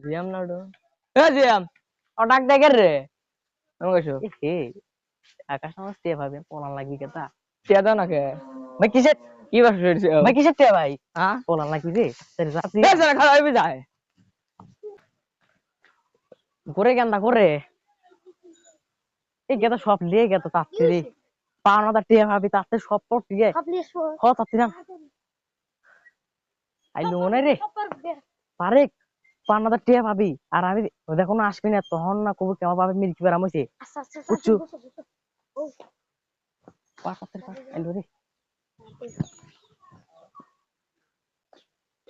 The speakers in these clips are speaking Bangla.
জিয়াম নাডু এ জিয়াম ও ডাক দে রে আমি কইছো এ আকাশ আমার স্টে ভাবে পলান লাগবি কেতা টিয়া দাও নাকে ভাই কিসের কি বাস হইছে ভাই কিসের টে ভাই হ্যাঁ পলান লাগবি রে তোর যাচ্ছি এ সারা খাওয়া হইবে যায় করে কেনটা করে এই গেতা সব লিয়ে গেত তাতে রে পাওনাটা টে ভাবি তাতে সব পর দিয়ে হ তাতে না আইলো মনে রে পারে পাওনাটা টে ভাবি আর আমি দেখো না আসবি না তখন না কবু কেমন ভাবে মিল্কি বেরাম হইছে বুঝছো আইলো রে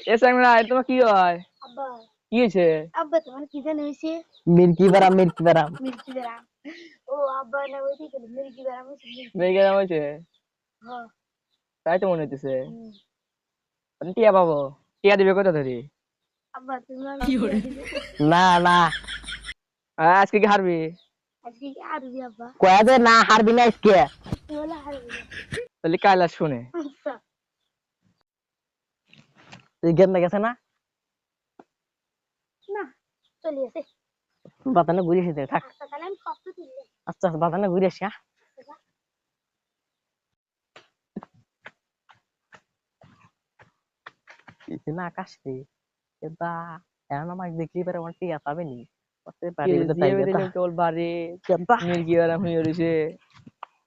এ সাংরা তোমার কি হয় আব্বা কি হইছে আব্বা তোমার কি জানি হইছে মিল্কি বেরাম মিল্কি বেরাম মির্কি বেরাম ও আব্বা না ওইটি গেল মির্কি বেরাম হইছে মেগে দাম হইছে হ্যাঁ তাই তো মনে হইতেছে আমি টিয়া পাবো টিয়া দিবে কত ধরি আব্বা তুমি না না আজকে কি হারবি আজকে কি আরবি আব্বা কয়া দে না হারবি না আজকে তুমি বলে আরবি তাহলে কাল আস শুনে আচ্ছা তুই গেম গেছে না না চলে আসে বাতানে ঘুরে এসেছে থাক আচ্ছা তাহলে আমি কত দিলে আচ্ছা বাতানে ঘুরে আসি না আকাশ রে এটা এখন আমাকে দেখলি পারে আমার টিয়া পাবে নি তোর বাড়ি মির্গি আরাম হয়ে রইছে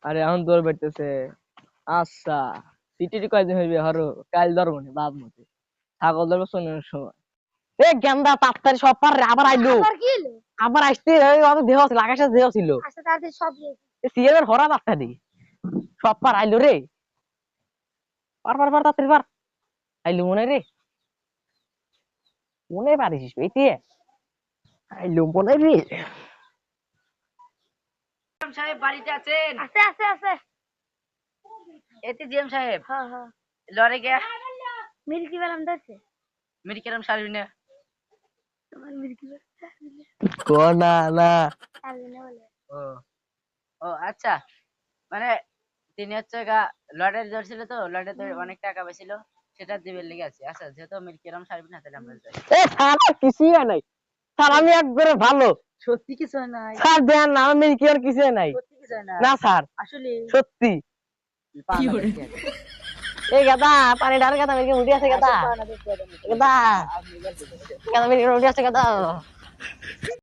আরে এখন তোর বেরতেছে আচ্ছা সিটি কয়দিন হইবে হরো কাল ধরবো নি বাপ মতে ছাগল ধরবো শোনার সময় এ গেন্দা তাড়াতাড়ি সব পার রে, আবার আইলো আবার কি হলো আবার আসতে আমাদের দেহ ছিল আকাশের দেহ ছিল আচ্ছা তাহলে সব সিএমের হরা তাড়াতাড়ি সব পার আইলো রে পার পার পার তাড়াতাড়ি পার আইলো মনে রে মনে পারিস এটি আইলো মনে রে সাহেব বাড়িতে আছেন? আছে আছে আছে এতে জিএম সাহেব হ্যাঁ হ্যাঁ লড়ে গে মির্কি বেরাম ধরছে মেডিকেল সার্ভিস না তোমার মির্কি বেরাম কো না না সারবে না বলে ও ও আচ্ছা মানে তিনি হচ্ছে গা লটারি ধরছিল তো লটারিতে অনেক টাকা পেয়েছিল সেটা দিবের লেগে আছে আচ্ছা যেহেতু মেডিকেল সার্ভিস না তাহলে আমরা যাই এ সারা কিছুই নাই স্যার আমি একবারে ভালো সত্যি কিছু হয় নাই স্যার দেন না আমি কি আর কিছুই নাই সত্যি কিছু হয় না না স্যার আসলে সত্যি কি এই গাদা পানি ঢাল গাদা মেরে উঠে আছে গাদা গাদা গাদা মেরে উঠে আছে গাদা